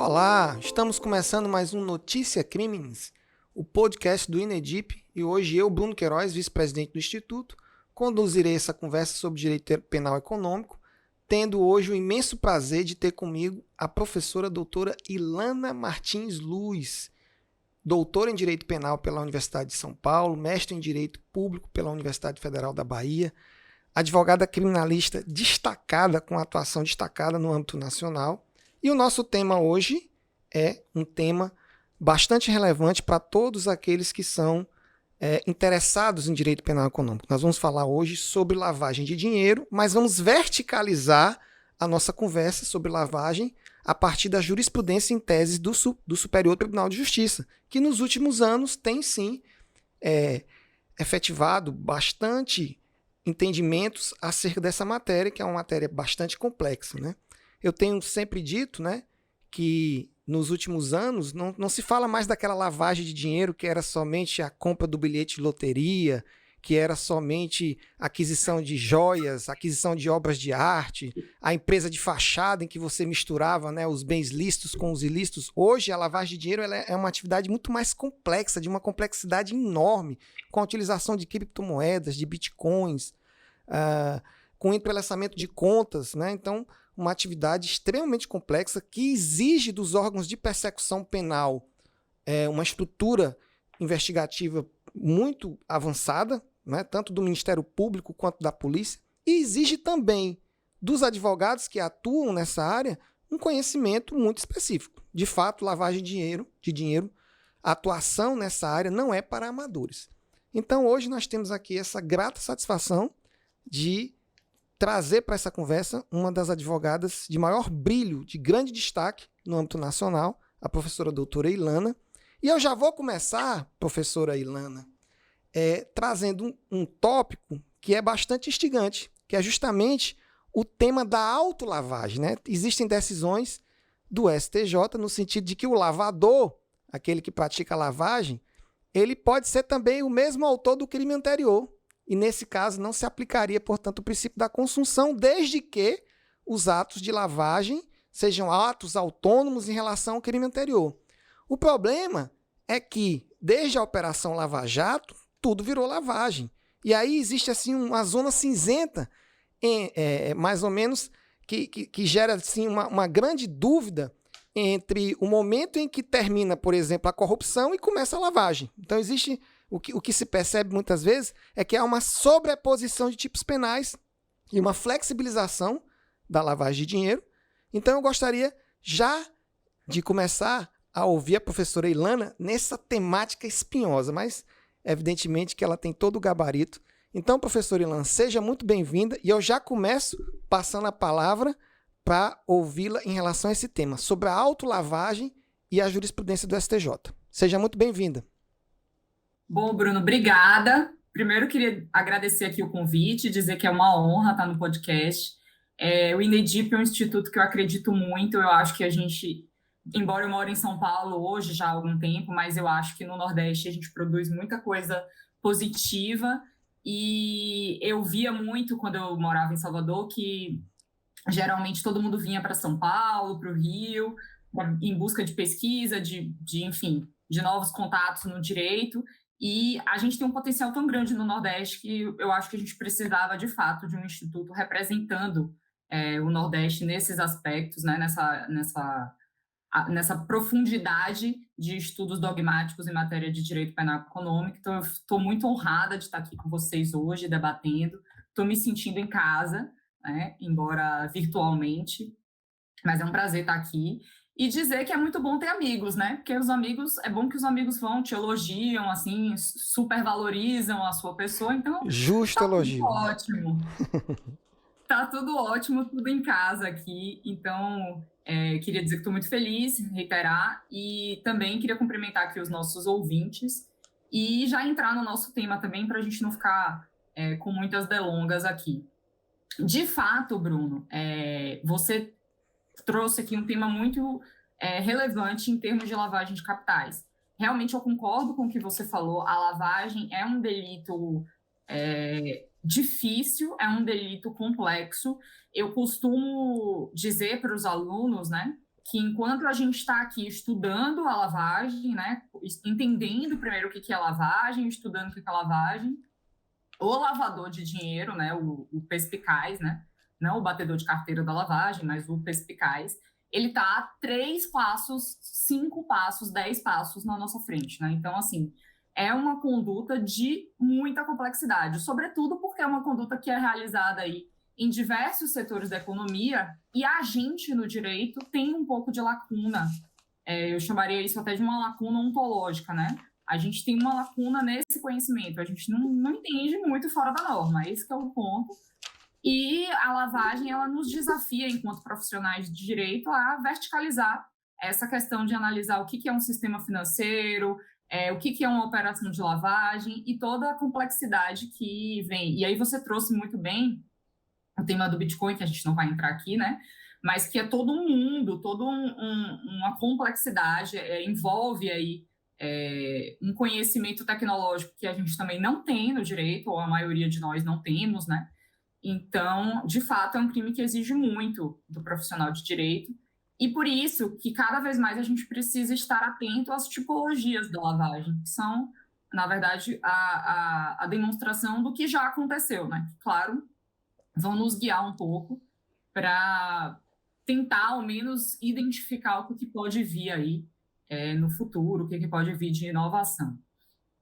Olá, estamos começando mais um Notícia Crimes, o podcast do INEDIP, e hoje eu, Bruno Queiroz, vice-presidente do Instituto, conduzirei essa conversa sobre direito penal econômico, tendo hoje o imenso prazer de ter comigo a professora doutora Ilana Martins Luz, doutora em Direito Penal pela Universidade de São Paulo, mestre em Direito Público pela Universidade Federal da Bahia, advogada criminalista destacada, com atuação destacada no âmbito nacional. E o nosso tema hoje é um tema bastante relevante para todos aqueles que são interessados em direito penal econômico. Nós vamos falar hoje sobre lavagem de dinheiro, mas vamos verticalizar a nossa conversa sobre lavagem a partir da jurisprudência em tese do Superior Tribunal de Justiça, que nos últimos anos tem sim efetivado bastante entendimentos acerca dessa matéria, que é uma matéria bastante complexa, né? Eu tenho sempre dito, né, que nos últimos anos não se fala mais daquela lavagem de dinheiro que era somente a compra do bilhete de loteria, que era somente aquisição de joias, aquisição de obras de arte, a empresa de fachada em que você misturava, né, os bens lícitos com os ilícitos. Hoje, a lavagem de dinheiro ela é uma atividade muito mais complexa, de uma complexidade enorme, com a utilização de criptomoedas, de bitcoins, com entrelaçamento de contas, né? Então, uma atividade extremamente complexa que exige dos órgãos de persecução penal uma estrutura investigativa muito avançada, né? Tanto do Ministério Público quanto da polícia, e exige também dos advogados que atuam nessa área um conhecimento muito específico. De fato, lavagem de dinheiro, a atuação nessa área não é para amadores. Então, hoje nós temos aqui essa grata satisfação de trazer para essa conversa uma das advogadas de maior brilho, de grande destaque no âmbito nacional, a professora doutora Ilana. E eu já vou começar, professora Ilana, trazendo um tópico que é bastante instigante, que é justamente o tema da autolavagem, né? Existem decisões do STJ no sentido de que o lavador, aquele que pratica a lavagem, ele pode ser também o mesmo autor do crime anterior. E, nesse caso, não se aplicaria, portanto, o princípio da consunção, desde que os atos de lavagem sejam atos autônomos em relação ao crime anterior. O problema é que, desde a Operação Lava Jato, tudo virou lavagem. E aí existe assim, uma zona cinzenta, mais ou menos, que gera assim, uma grande dúvida entre o momento em que termina, por exemplo, a corrupção e começa a lavagem. Então, existe... O que se percebe muitas vezes é que há uma sobreposição de tipos penais e uma flexibilização da lavagem de dinheiro. Então, eu gostaria já de começar a ouvir a professora Ilana nessa temática espinhosa, mas evidentemente que ela tem todo o gabarito. Então, professora Ilana, seja muito bem-vinda e eu já começo passando a palavra para ouvi-la em relação a esse tema, sobre a autolavagem e a jurisprudência do STJ. Seja muito bem-vinda. Bom, Bruno, obrigada. Primeiro, queria agradecer aqui o convite, dizer que é uma honra estar no podcast. O INEDIP é um instituto que eu acredito muito. Eu acho que a gente, embora eu moro em São Paulo hoje já há algum tempo, mas eu acho que no Nordeste a gente produz muita coisa positiva. E eu via muito, quando eu morava em Salvador, que geralmente todo mundo vinha para São Paulo, para o Rio, em busca de pesquisa, enfim, de novos contatos no direito. E a gente tem um potencial tão grande no Nordeste que eu acho que a gente precisava, de fato, de um instituto representando o Nordeste nesses aspectos, né, nessa profundidade de estudos dogmáticos em matéria de direito penal econômico. Então, eu estou muito honrada de estar aqui com vocês hoje, debatendo. Estou me sentindo em casa, né, embora virtualmente, mas é um prazer estar aqui. E dizer que é muito bom ter amigos, né? Porque os amigos, é bom que os amigos vão, te elogiam, assim, supervalorizam a sua pessoa, então Justo elogio. ótimo. Tá tudo ótimo, tudo em casa aqui, então queria dizer que estou muito feliz, reiterar, e também queria cumprimentar aqui os nossos ouvintes e já entrar no nosso tema também, para a gente não ficar com muitas delongas aqui. De fato, Bruno, você trouxe aqui um tema muito relevante em termos de lavagem de capitais. Realmente, eu concordo com o que você falou, a lavagem é um delito difícil, é um delito complexo. Eu costumo dizer para os alunos, né, que enquanto a gente está aqui estudando a lavagem, né, entendendo primeiro o que é lavagem, estudando o que é lavagem, o lavador de dinheiro, né, o perspicaz, né, não o batedor de carteira da lavagem, mas o perspicaz, ele está a 3 passos, 5 passos, 10 passos na nossa frente, né? Então, assim, é uma conduta de muita complexidade, sobretudo porque é uma conduta que é realizada aí em diversos setores da economia, e a gente no direito tem um pouco de lacuna, eu chamaria isso até de uma lacuna ontológica, né? A gente tem uma lacuna nesse conhecimento, a gente não entende muito fora da norma, esse que é o ponto. E a lavagem, ela nos desafia, enquanto profissionais de direito, a verticalizar essa questão de analisar o que é um sistema financeiro, o que é uma operação de lavagem e toda a complexidade que vem. E aí você trouxe muito bem o tema do Bitcoin, que a gente não vai entrar aqui, né? Mas que é todo um mundo, toda uma complexidade, envolve aí um conhecimento tecnológico que a gente também não tem no direito, ou a maioria de nós não temos, né? Então, de fato, é um crime que exige muito do profissional de direito, e por isso que cada vez mais a gente precisa estar atento às tipologias da lavagem, que são, na verdade, a demonstração do que já aconteceu, né? Claro, vão nos guiar um pouco para tentar, ao menos, identificar o que pode vir aí no futuro, o que pode vir de inovação.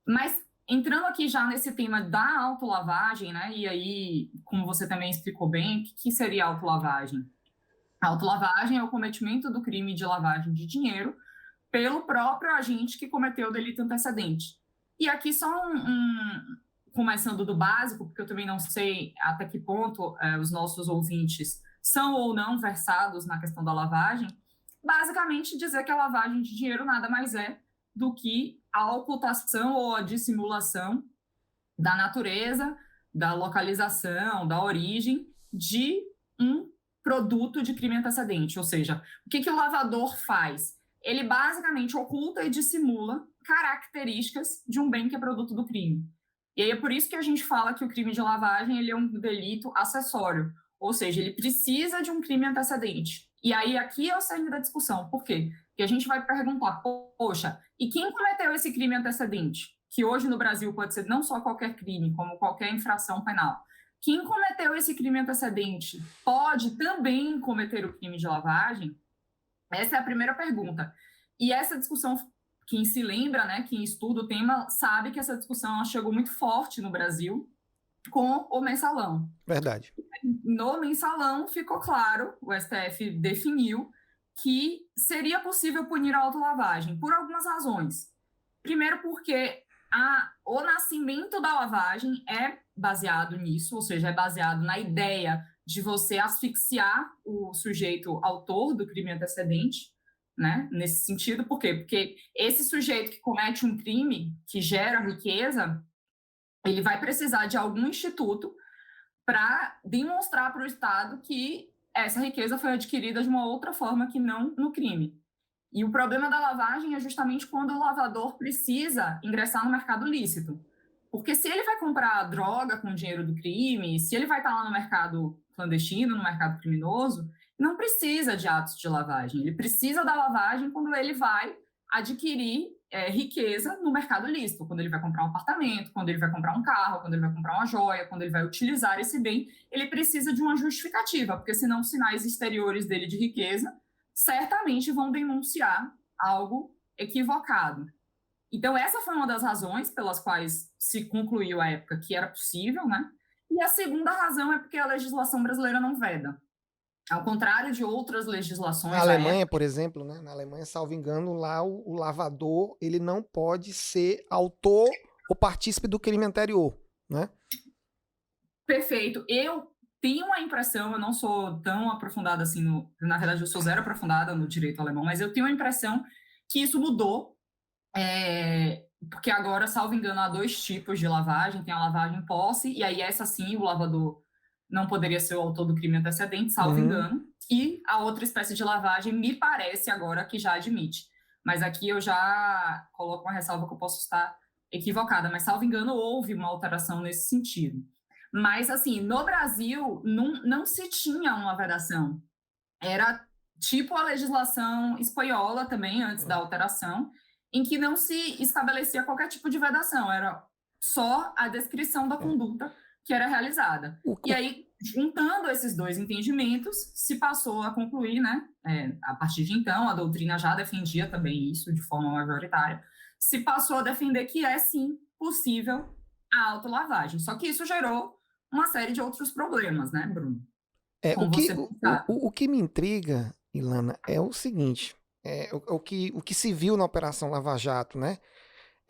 Mas, entrando aqui já nesse tema da autolavagem, né? E aí, como você também explicou bem, o que seria autolavagem? A autolavagem é o cometimento do crime de lavagem de dinheiro pelo próprio agente que cometeu o delito antecedente. E aqui só começando do básico, porque eu também não sei até que ponto os nossos ouvintes são ou não versados na questão da lavagem, basicamente dizer que a lavagem de dinheiro nada mais é do que a ocultação ou a dissimulação da natureza, da localização, da origem de um produto de crime antecedente. Ou seja, o que o lavador faz? Ele basicamente oculta e dissimula características de um bem que é produto do crime. E aí é por isso que a gente fala que o crime de lavagem ele é um delito acessório, ou seja, ele precisa de um crime antecedente. E aí aqui é o cerne da discussão. Por quê? Porque a gente vai perguntar, poxa, e quem cometeu esse crime antecedente? Que hoje no Brasil pode ser não só qualquer crime, como qualquer infração penal. Quem cometeu esse crime antecedente pode também cometer o crime de lavagem? Essa é a primeira pergunta. E essa discussão, quem se lembra, né, quem estuda o tema, sabe que essa discussão chegou muito forte no Brasil com o mensalão. Verdade. No mensalão ficou claro, o STF definiu que seria possível punir a autolavagem por algumas razões. Primeiro porque o nascimento da lavagem é baseado nisso, ou seja, é baseado na ideia de você asfixiar o sujeito autor do crime antecedente, né? Nesse sentido, por quê? Porque esse sujeito que comete um crime que gera riqueza, ele vai precisar de algum instituto para demonstrar para o Estado que essa riqueza foi adquirida de uma outra forma que não no crime. E o problema da lavagem é justamente quando o lavador precisa ingressar no mercado lícito. Porque se ele vai comprar droga com dinheiro do crime, se ele vai estar lá no mercado clandestino, no mercado criminoso, não precisa de atos de lavagem. Ele precisa da lavagem quando ele vai adquirir riqueza no mercado lícito, quando ele vai comprar um apartamento, quando ele vai comprar um carro, quando ele vai comprar uma joia, quando ele vai utilizar esse bem, ele precisa de uma justificativa, porque senão os sinais exteriores dele de riqueza certamente vão denunciar algo equivocado. Então, essa foi uma das razões pelas quais se concluiu à época que era possível, né? E a segunda razão é porque a legislação brasileira não veda. Ao contrário de outras legislações... Na Alemanha, por exemplo, né? Na Alemanha, salvo engano, lá o lavador ele não pode ser autor ou partícipe do crime anterior, né? Perfeito. Eu tenho a impressão, eu não sou tão aprofundada assim, na verdade eu sou zero aprofundada no direito alemão, mas eu tenho a impressão que isso mudou, porque agora, salvo engano, há 2 tipos de lavagem, tem a lavagem posse, e aí essa sim, o lavador não poderia ser o autor do crime antecedente, salvo engano, e a outra espécie de lavagem me parece agora que já admite. Mas aqui eu já coloco uma ressalva que eu posso estar equivocada, mas salvo engano houve uma alteração nesse sentido. Mas assim, no Brasil não se tinha uma vedação, era tipo a legislação espanhola também, antes da alteração, em que não se estabelecia qualquer tipo de vedação, era só a descrição da conduta que era realizada. E aí, juntando esses dois entendimentos, se passou a concluir, né, a partir de então, a doutrina já defendia também isso de forma majoritária, se passou a defender que é, sim, possível a autolavagem. Só que isso gerou uma série de outros problemas, né, Bruno? O que me intriga, Ilana, é o seguinte, o que se viu na Operação Lava Jato, né?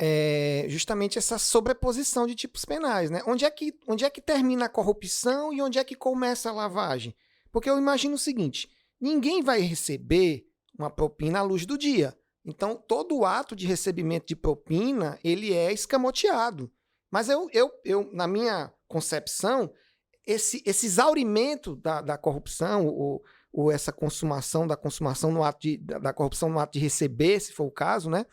É justamente essa sobreposição de tipos penais, né? Onde é que termina a corrupção e onde é que começa a lavagem? Porque eu imagino o seguinte, ninguém vai receber uma propina à luz do dia. Então, todo ato de recebimento de propina, ele é escamoteado. Mas na minha concepção, esse exaurimento da corrupção, ou essa consumação da consumação no ato da corrupção no ato de receber, se for o caso, né?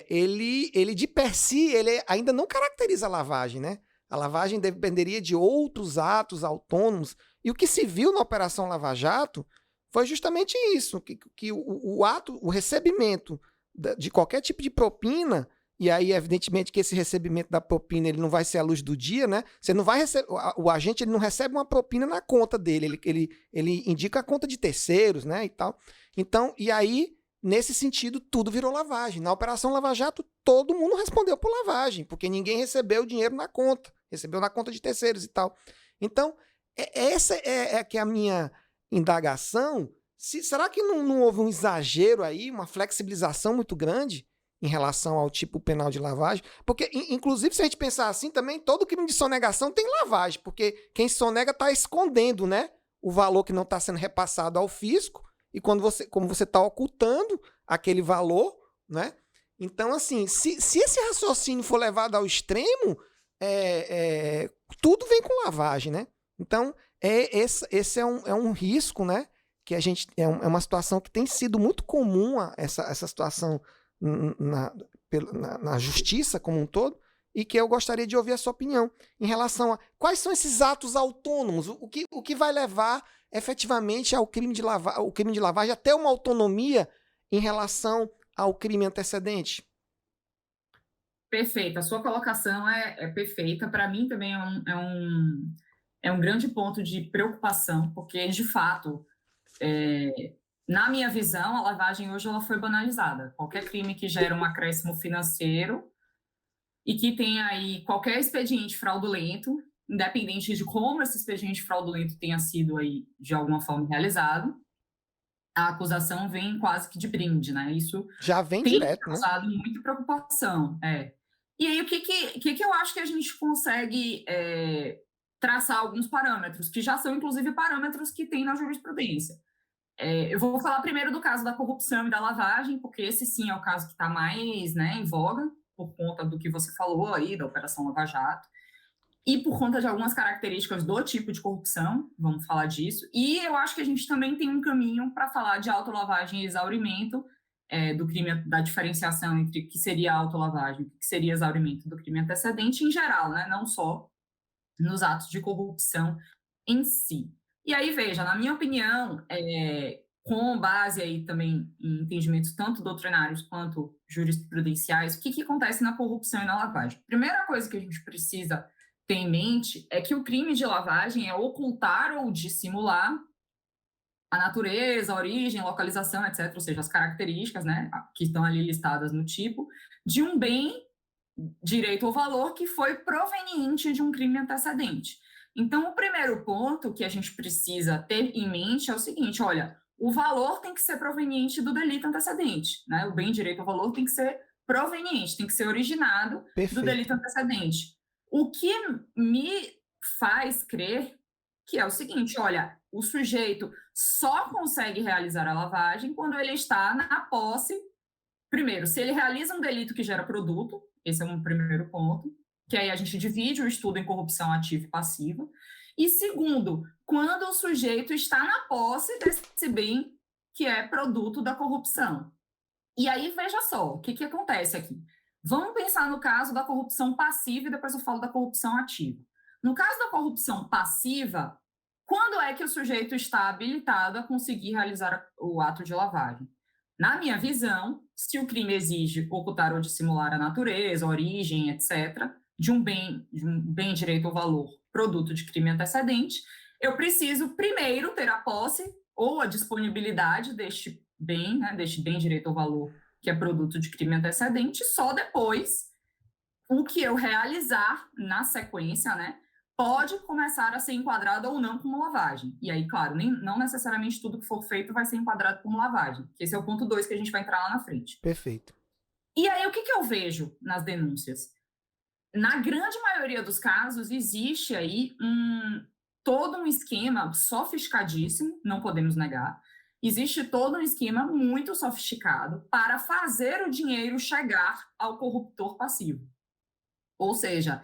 Ele de per si, ele ainda não caracteriza a lavagem, né? A lavagem dependeria de outros atos autônomos. E o que se viu na Operação Lava Jato foi justamente isso, que o ato, o recebimento de qualquer tipo de propina, e aí evidentemente que esse recebimento da propina ele não vai ser à luz do dia, né? Você não vai receber, o agente ele não recebe uma propina na conta dele, ele indica a conta de terceiros, né, e tal. Então, e aí nesse sentido, tudo virou lavagem. Na Operação Lava Jato, todo mundo respondeu por lavagem, porque ninguém recebeu o dinheiro na conta, recebeu na conta de terceiros e tal. Então, essa que é a minha indagação. Será que não houve um exagero aí, uma flexibilização muito grande em relação ao tipo penal de lavagem? Porque, inclusive, se a gente pensar assim, também todo crime de sonegação tem lavagem, porque quem sonega está escondendo, né, o valor que não está sendo repassado ao fisco, e como você está ocultando aquele valor, né? Então, assim, se esse raciocínio for levado ao extremo, tudo vem com lavagem, né? Então, esse é um risco, né? Que a gente é uma situação que tem sido muito comum, essa situação na justiça como um todo, e que eu gostaria de ouvir a sua opinião em relação a quais são esses atos autônomos, o que vai levar efetivamente ao crime de lavagem até uma autonomia em relação ao crime antecedente. Perfeito, a sua colocação é perfeita. Para mim também é um grande ponto de preocupação, porque, de fato, na minha visão, a lavagem hoje ela foi banalizada. Qualquer crime que gera um acréscimo financeiro e que tenha aí qualquer expediente fraudulento, independente de como esse expediente fraudulento tenha sido aí de alguma forma realizado, a acusação vem quase que de brinde, né? Isso já vem tem direto, causado, né, muita preocupação. E aí, o que eu acho que a gente consegue traçar alguns parâmetros, que já são, inclusive, parâmetros que tem na jurisprudência. Eu vou falar primeiro do caso da corrupção e da lavagem, porque esse sim é o caso que está mais, né, em voga, por conta do que você falou aí, da Operação Lava Jato, e por conta de algumas características do tipo de corrupção, vamos falar disso. E eu acho que a gente também tem um caminho para falar de autolavagem e exaurimento, do crime, da diferenciação entre o que seria autolavagem e o que seria exaurimento do crime antecedente em geral, né? Não só nos atos de corrupção em si. E aí, veja, na minha opinião, com base aí também em entendimentos tanto doutrinários quanto jurisprudenciais, o que acontece na corrupção e na lavagem? Primeira coisa que a gente precisa ter em mente é que o crime de lavagem é ocultar ou dissimular a natureza, a origem, localização, etc., ou seja, as características, né, que estão ali listadas no tipo, de um bem, direito ou valor que foi proveniente de um crime antecedente. Então, o primeiro ponto que a gente precisa ter em mente é o seguinte: olha, o valor tem que ser proveniente do delito antecedente, né? O bem, direito ou valor tem que ser proveniente, tem que ser originado do delito antecedente. O que me faz crer que é o seguinte: olha, o sujeito só consegue realizar a lavagem quando ele está na posse. Primeiro, se ele realiza um delito que gera produto, esse é um primeiro ponto, que aí a gente divide o estudo em corrupção ativa e passiva. E segundo, quando o sujeito está na posse desse bem que é produto da corrupção. E aí, veja só, o que acontece aqui? Vamos pensar no caso da corrupção passiva e depois eu falo da corrupção ativa. No caso da corrupção passiva, quando é que o sujeito está habilitado a conseguir realizar o ato de lavagem? Na minha visão, se o crime exige ocultar ou dissimular a natureza, a origem, etc., de um bem, direito ou valor, produto de crime antecedente, eu preciso primeiro ter a posse ou a disponibilidade deste bem, né, deste bem, direito ou valor, que é produto de crime antecedente, só depois o que eu realizar na sequência, né, pode começar a ser enquadrado ou não como lavagem. E aí, claro, não necessariamente tudo que for feito vai ser enquadrado como lavagem. Esse é o ponto 2 que a gente vai entrar lá na frente. Perfeito. E aí, o que eu vejo nas denúncias? Na grande maioria dos casos, existe aí todo um esquema sofisticadíssimo, não podemos negar. Existe todo um esquema muito sofisticado para fazer o dinheiro chegar ao corruptor passivo. Ou seja,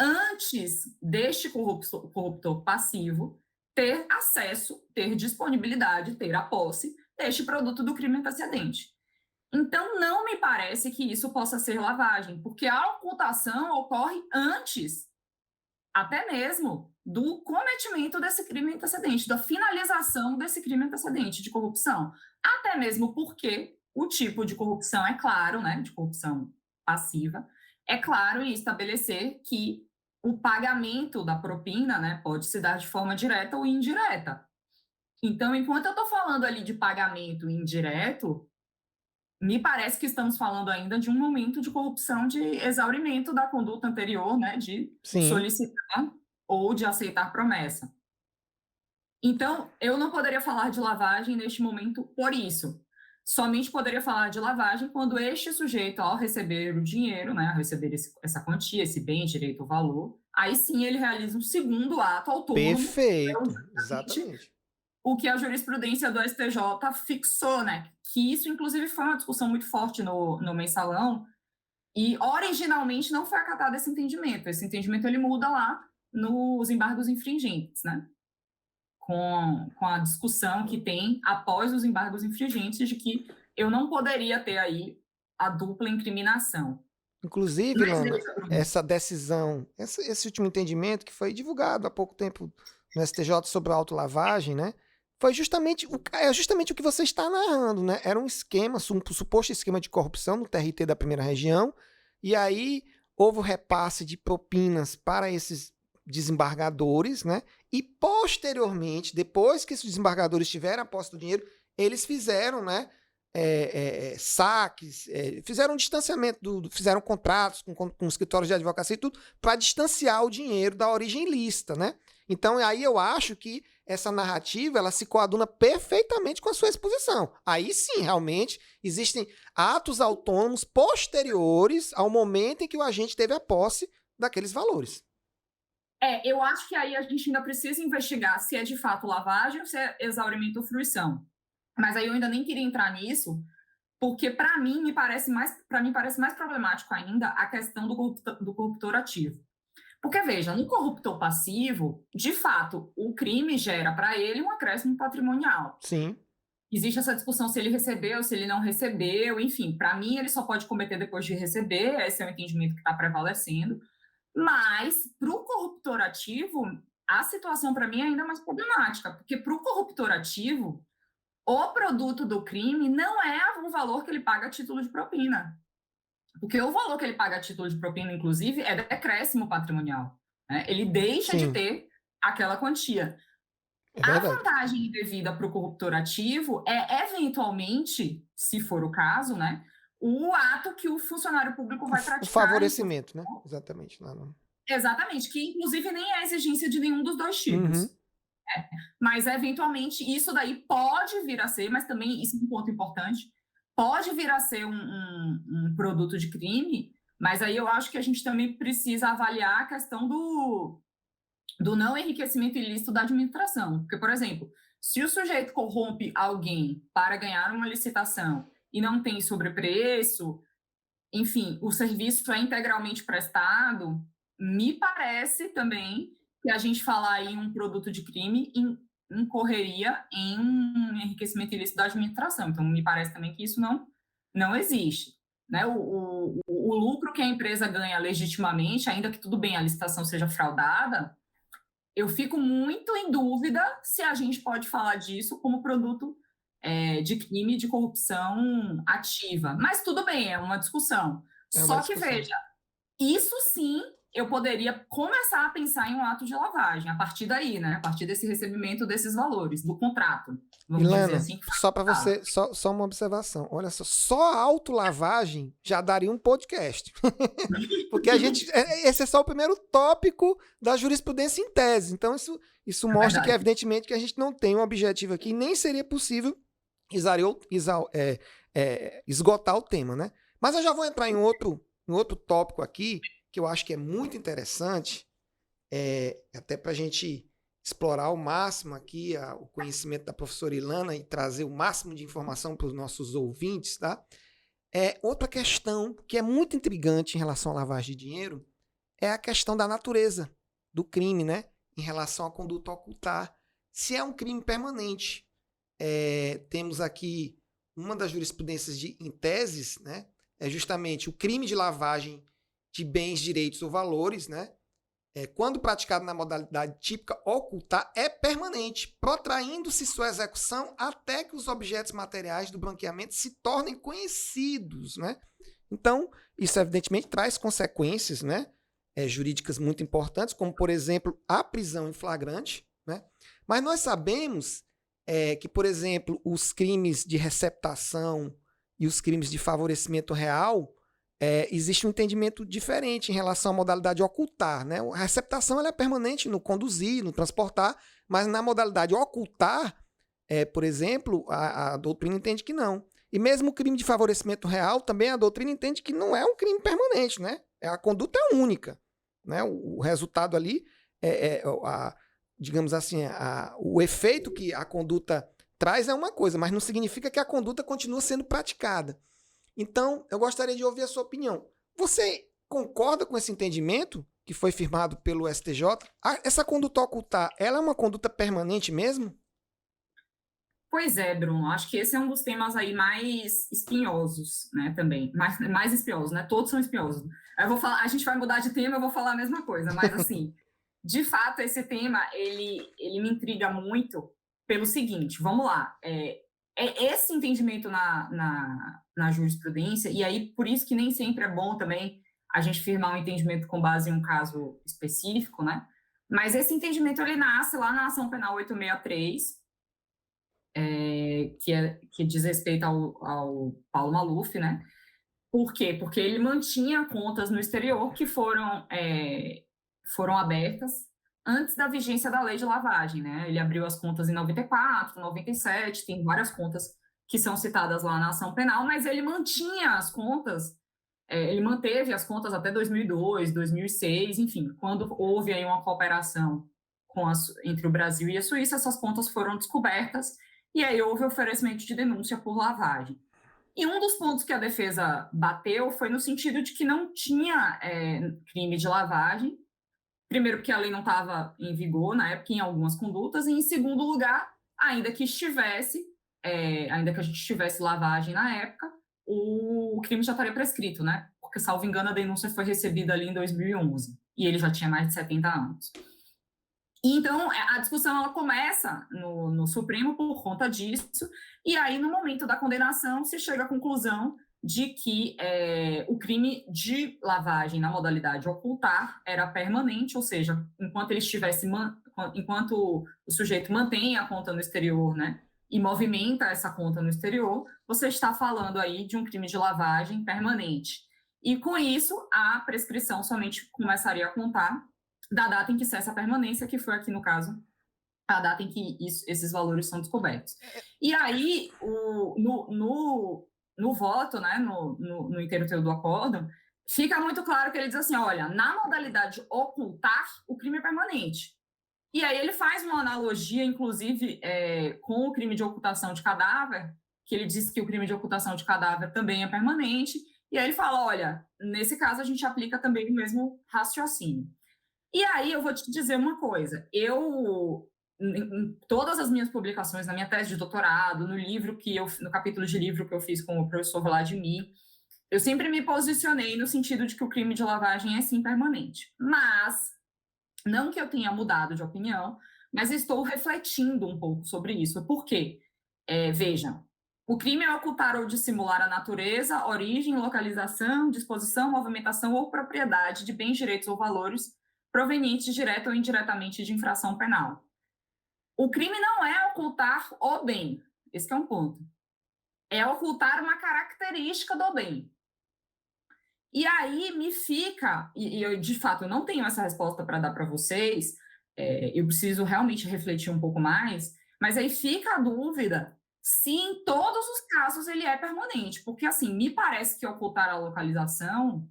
antes deste corruptor passivo ter acesso, ter disponibilidade, ter a posse deste produto do crime antecedente. Então, não me parece que isso possa ser lavagem, porque a ocultação ocorre antes, até mesmo, do cometimento desse crime antecedente, da finalização desse crime antecedente de corrupção. Até mesmo porque o tipo de corrupção é claro, né, de corrupção passiva, é claro em estabelecer que o pagamento da propina, né, pode se dar de forma direta ou indireta. Então, enquanto eu estou falando ali de pagamento indireto, me parece que estamos falando ainda de um momento de corrupção, de exaurimento da conduta anterior, né, de solicitar ou de aceitar promessa. Então, eu não poderia falar de lavagem neste momento por isso. Somente poderia falar de lavagem quando este sujeito, ao receber o dinheiro, né, ao receber essa quantia, esse bem, direito ou valor, aí sim ele realiza um segundo ato autônomo. Perfeito, exatamente. O que a jurisprudência do STJ fixou, né? Que isso, inclusive, foi uma discussão muito forte no Mensalão, e originalmente não foi acatado esse entendimento. Esse entendimento ele muda lá nos embargos infringentes, né? Com a discussão que tem após os embargos infringentes de que eu não poderia ter aí a dupla incriminação. Inclusive, Lana, essa decisão, esse último entendimento que foi divulgado há pouco tempo no STJ sobre a autolavagem, né? Foi justamente o que você está narrando, né? Era um esquema, um suposto esquema de corrupção no TRT da primeira região, e aí houve o repasse de propinas para esses desembargadores, né? E posteriormente, depois que esses desembargadores tiveram a posse do dinheiro, eles fizeram, né? Saques, fizeram um distanciamento, fizeram contratos com escritórios de advocacia e tudo, para distanciar o dinheiro da origem ilícita, né? Então, aí eu acho que essa narrativa, ela se coaduna perfeitamente com a sua exposição. Aí sim, realmente, existem atos autônomos posteriores ao momento em que o agente teve a posse daqueles valores. Eu acho que aí a gente ainda precisa investigar se é de fato lavagem ou se é exaurimento ou fruição. Mas aí eu ainda nem queria entrar nisso, porque para mim parece mais problemático ainda a questão do corruptor ativo. Porque, veja, no corruptor passivo, de fato, o crime gera para ele um acréscimo patrimonial. Sim. Existe essa discussão se ele recebeu, se ele não recebeu, enfim, para mim ele só pode cometer depois de receber, esse é o entendimento que está prevalecendo. Mas, para o corruptor ativo, a situação para mim é ainda mais problemática, porque para o corruptor ativo, o produto do crime não é o valor que ele paga a título de propina. Porque o valor que ele paga a título de propina, inclusive, é decréscimo patrimonial. Né? Ele deixa de ter aquela quantia. A vantagem devida para o corruptor ativo é, eventualmente, se for o caso, né, o ato que o funcionário público vai praticar. O favorecimento, né? Exatamente. Exatamente, que inclusive nem é exigência de nenhum dos dois tipos. Mas, eventualmente, isso daí pode vir a ser, mas também, isso é um ponto importante, pode vir a ser um produto de crime, mas aí eu acho que a gente também precisa avaliar a questão do não enriquecimento ilícito da administração. Porque, por exemplo, se o sujeito corrompe alguém para ganhar uma licitação e não tem sobrepreço, enfim, o serviço é integralmente prestado, me parece também que a gente falar em um produto de crime incorreria em um enriquecimento ilícito da administração. Então, me parece também que isso não existe. Né? O lucro que a empresa ganha legitimamente, ainda que tudo bem a licitação seja fraudada, eu fico muito em dúvida se a gente pode falar disso como produto de crime de corrupção ativa. Mas tudo bem, é uma discussão. É uma Só que, discussão. veja, isso sim eu poderia começar a pensar em um ato de lavagem, a partir daí, né? A partir desse recebimento desses valores, do contrato, vamos dizer Ilana, assim, que foi só para fixado. você, só uma observação. Olha só a autolavagem já daria um podcast. Porque esse é só o primeiro tópico da jurisprudência em tese. Então, isso mostra que, Verdade. evidentemente, que a gente não tem um objetivo aqui, nem seria possível esgotar o tema, né? Mas eu já vou entrar em outro tópico aqui, que eu acho que é muito interessante, até para a gente explorar ao máximo aqui o conhecimento da professora Ilana e trazer o máximo de informação para os nossos ouvintes, tá? Outra questão que é muito intrigante em relação à lavagem de dinheiro é a questão da natureza do crime, né? Em relação à conduta ocultar. Se é um crime permanente. Temos aqui uma das jurisprudências em teses, né? É justamente o crime de lavagem de bens, direitos ou valores, né? Quando praticado na modalidade típica, ocultar é permanente, protraindo-se sua execução até que os objetos materiais do branqueamento se tornem conhecidos, né? Então, isso evidentemente traz consequências, né, jurídicas muito importantes, como, por exemplo, a prisão em flagrante, né? Mas nós sabemos que, por exemplo, os crimes de receptação e os crimes de favorecimento real, existe um entendimento diferente em relação à modalidade ocultar, né? A receptação ela é permanente no conduzir, no transportar, mas na modalidade ocultar, por exemplo, a doutrina entende que não. E mesmo o crime de favorecimento real, também a doutrina entende que não é um crime permanente, né? A conduta é única, né? O resultado ali, digamos assim, o efeito que a conduta traz é uma coisa, mas não significa que a conduta continua sendo praticada. Então, eu gostaria de ouvir a sua opinião. Você concorda com esse entendimento que foi firmado pelo STJ? Essa conduta ocultar, ela é uma conduta permanente mesmo? Pois é, Bruno, acho que esse é um dos temas aí mais espinhosos, né, também, mais espinhosos, né, todos são espinhosos. Eu vou falar, a gente vai mudar de tema, eu vou falar a mesma coisa, mas assim, de fato, esse tema, ele me intriga muito pelo seguinte, vamos lá, esse entendimento na jurisprudência, e aí por isso que nem sempre é bom também a gente firmar um entendimento com base em um caso específico, né, mas esse entendimento, ele nasce lá na Ação Penal 863, que diz respeito ao Paulo Maluf, né? Por quê? Porque ele mantinha contas no exterior que foram abertas antes da vigência da lei de lavagem, né? Ele abriu as contas em 94, 97, tem várias contas que são citadas lá na ação penal, mas ele mantinha as contas, ele manteve as contas até 2002, 2006, enfim, quando houve aí uma cooperação entre o Brasil e a Suíça, essas contas foram descobertas e aí houve oferecimento de denúncia por lavagem. E um dos pontos que a defesa bateu foi no sentido de que não tinha crime de lavagem, primeiro porque a lei não estava em vigor na época em algumas condutas, e em segundo lugar, ainda que a gente tivesse lavagem na época, o crime já estaria prescrito, né? Porque, salvo engano, a denúncia foi recebida ali em 2011, e ele já tinha mais de 70 anos. Então, a discussão ela começa no Supremo por conta disso, e aí, no momento da condenação, se chega à conclusão de que o crime de lavagem na modalidade ocultar era permanente, ou seja, enquanto o sujeito mantém a conta no exterior, né, e movimenta essa conta no exterior, você está falando aí de um crime de lavagem permanente. E, com isso, a prescrição somente começaria a contar da data em que cessa a permanência, que foi aqui, no caso, a data em que esses valores são descobertos. E aí, no voto, né, no inteiro do acórdão, fica muito claro que ele diz assim, olha, na modalidade ocultar, o crime é permanente. E aí ele faz uma analogia, inclusive, com o crime de ocultação de cadáver, que ele diz que o crime de ocultação de cadáver também é permanente, e aí ele fala, olha, nesse caso a gente aplica também o mesmo raciocínio. E aí eu vou te dizer uma coisa, em todas as minhas publicações, na minha tese de doutorado, no capítulo de livro que eu fiz com o professor Vladimir, eu sempre me posicionei no sentido de que o crime de lavagem é sim permanente. Mas Não que eu tenha mudado de opinião, mas estou refletindo um pouco sobre isso. Por quê? Veja, o crime é ocultar ou dissimular a natureza, origem, localização, disposição, movimentação ou propriedade de bens, direitos ou valores provenientes direta ou indiretamente de infração penal. O crime não é ocultar o bem, esse é um ponto. É ocultar uma característica do bem. E aí me fica, e eu, de fato, eu não tenho essa resposta para dar para vocês, eu preciso realmente refletir um pouco mais, mas aí fica a dúvida se em todos os casos ele é permanente, porque assim, me parece que ocultar a localização,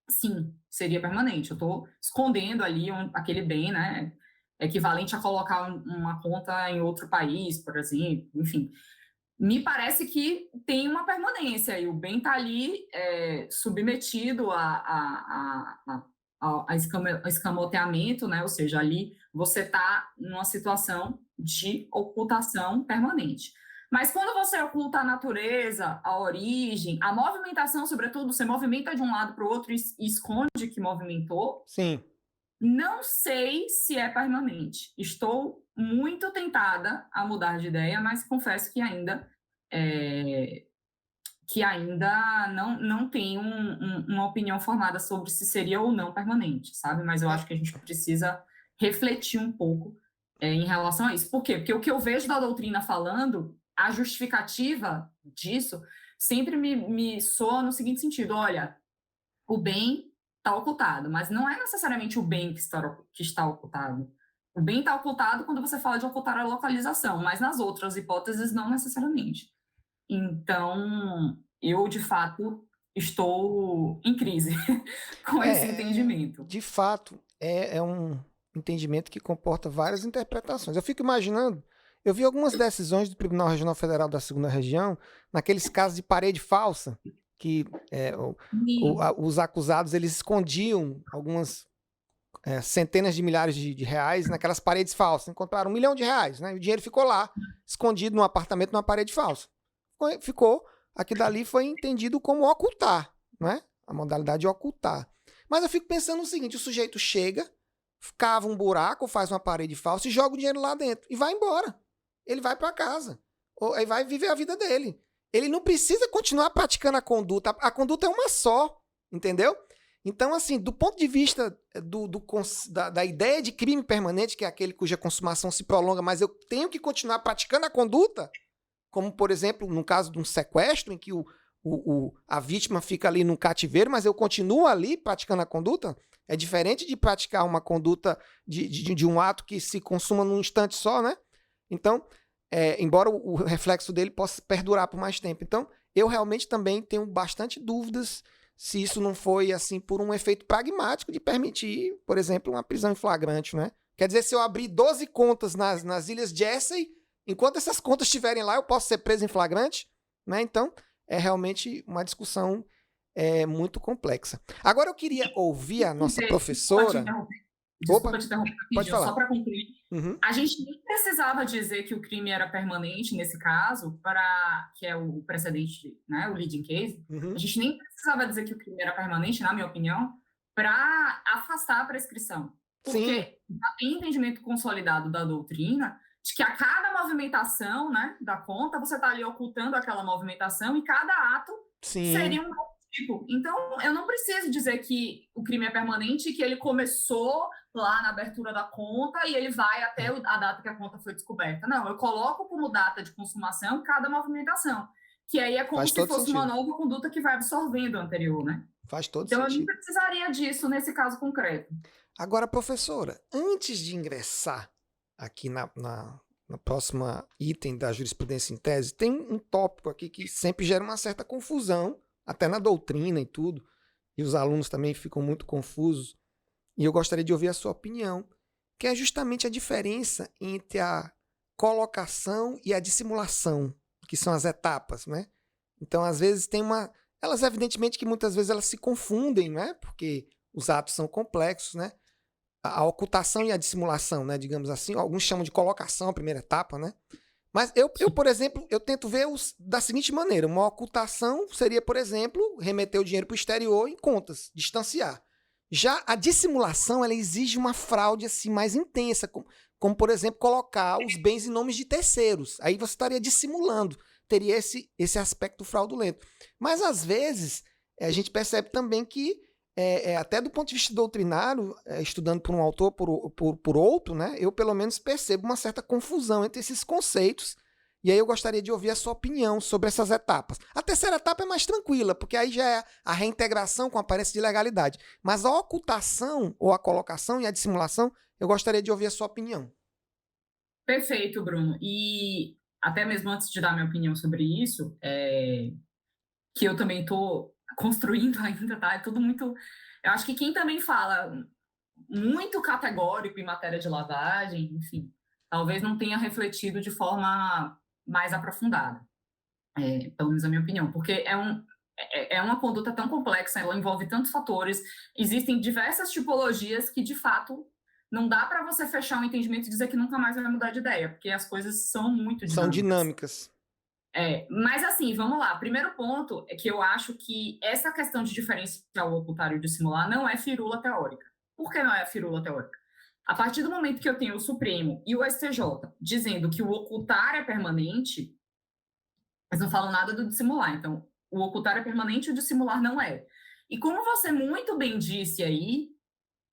sim, seria permanente. Eu estou escondendo ali aquele bem, né? Equivalente a colocar uma conta em outro país, por exemplo, enfim. Me parece que tem uma permanência e o bem está ali submetido a escamoteamento, né? Ou seja, ali você está numa situação de ocultação permanente. Mas quando você oculta a natureza, a origem, a movimentação, sobretudo, você movimenta de um lado para o outro e esconde que movimentou. Sim. Não sei se é permanente. Estou muito tentada a mudar de ideia, mas confesso que ainda não tenho uma opinião formada sobre se seria ou não permanente, sabe? Mas eu acho que a gente precisa refletir um pouco em relação a isso. Por quê? Porque o que eu vejo da doutrina falando, a justificativa disso, sempre me soa no seguinte sentido: olha, o bem está ocultado, mas não é necessariamente o bem que está ocultado. O bem está ocultado quando você fala de ocultar a localização, mas nas outras hipóteses não necessariamente. Então, eu, de fato, estou em crise com esse entendimento. De fato, é um entendimento que comporta várias interpretações. Eu fico imaginando, eu vi algumas decisões do Tribunal Regional Federal da 2ª Região, naqueles casos de parede falsa, que os acusados eles escondiam algumas centenas de milhares de reais naquelas paredes falsas. Encontraram R$1 milhão, né? E o dinheiro ficou lá, escondido num apartamento, numa parede falsa. Aqui dali foi entendido como ocultar, né? A modalidade de ocultar. Mas eu fico pensando o seguinte: o sujeito chega, cava um buraco, faz uma parede falsa e joga o dinheiro lá dentro e vai embora. Ele vai para casa. Ou aí vai viver a vida dele. Ele não precisa continuar praticando a conduta. A conduta é uma só, entendeu? Então, assim, do ponto de vista da ideia de crime permanente, que é aquele cuja consumação se prolonga, mas eu tenho que continuar praticando a conduta, como, por exemplo, no caso de um sequestro, em que a vítima fica ali no cativeiro, mas eu continuo ali praticando a conduta, é diferente de praticar uma conduta de um ato que se consuma num instante só, né? Então, embora o reflexo dele possa perdurar por mais tempo. Então, eu realmente também tenho bastante dúvidas se isso não foi, assim, por um efeito pragmático de permitir, por exemplo, uma prisão em flagrante, né? Quer dizer, se eu abrir 12 contas nas Ilhas Jersey, enquanto essas contas estiverem lá, eu posso ser preso em flagrante, né? Então, é realmente uma discussão muito complexa. Agora eu queria ouvir a nossa professora... Desculpa te interromper rapidinho, só para concluir. Uhum. A gente nem precisava dizer que o crime era permanente nesse caso, que é o precedente, né, o leading case. Uhum. A gente nem precisava dizer que o crime era permanente, na minha opinião, para afastar a prescrição. Porque já tem entendimento consolidado da doutrina de que a cada movimentação, né, da conta, você está ali ocultando aquela movimentação e cada ato seria um novo tipo. Então, eu não preciso dizer que o crime é permanente e que ele começou lá na abertura da conta e ele vai até a data que a conta foi descoberta. Não, eu coloco como data de consumação cada movimentação, que aí é como se fosse uma nova conduta que vai absorvendo a anterior, né? Faz todo sentido. Então, eu não precisaria disso nesse caso concreto. Agora, professora, antes de ingressar aqui na próxima item da jurisprudência em tese, tem um tópico aqui que sempre gera uma certa confusão, até na doutrina e tudo, e os alunos também ficam muito confusos, e eu gostaria de ouvir a sua opinião, que é justamente a diferença entre a colocação e a dissimulação, que são as etapas, né? Então, às vezes, elas, evidentemente, que muitas vezes elas se confundem, né? Porque os atos são complexos, né? A ocultação e a dissimulação, né? Digamos assim, alguns chamam de colocação, a primeira etapa, né? Mas eu, por exemplo, eu tento ver da seguinte maneira: uma ocultação seria, por exemplo, remeter o dinheiro para o exterior em contas, distanciar. Já a dissimulação, ela exige uma fraude assim mais intensa, como, por exemplo, colocar os bens em nomes de terceiros. Aí você estaria dissimulando, teria esse aspecto fraudulento. Mas, às vezes, a gente percebe também que, até do ponto de vista doutrinário, estudando por um autor, por outro, né, eu pelo menos percebo uma certa confusão entre esses conceitos. E aí eu gostaria de ouvir a sua opinião sobre essas etapas. A terceira etapa é mais tranquila, porque aí já é a reintegração com a aparência de legalidade. Mas a ocultação, ou a colocação e a dissimulação, eu gostaria de ouvir a sua opinião. Perfeito, Bruno. E até mesmo antes de dar minha opinião sobre isso, que eu também estou construindo ainda, tá? É tudo muito... Eu acho que quem também fala muito categórico em matéria de lavagem, enfim, talvez não tenha refletido de forma mais aprofundada, pelo menos a minha opinião, porque é uma conduta tão complexa, ela envolve tantos fatores, existem diversas tipologias que, de fato, não dá para você fechar um entendimento e dizer que nunca mais vai mudar de ideia, porque as coisas são muito dinâmicas. São dinâmicas. Mas assim, vamos lá. Primeiro ponto é que eu acho que essa questão de diferenciar o ocultar e o dissimular não é firula teórica. Por que não é firula teórica? A partir do momento que eu tenho o Supremo e o STJ dizendo que o ocultar é permanente, mas não falam nada do dissimular. Então, o ocultar é permanente e o dissimular não é. E como você muito bem disse aí,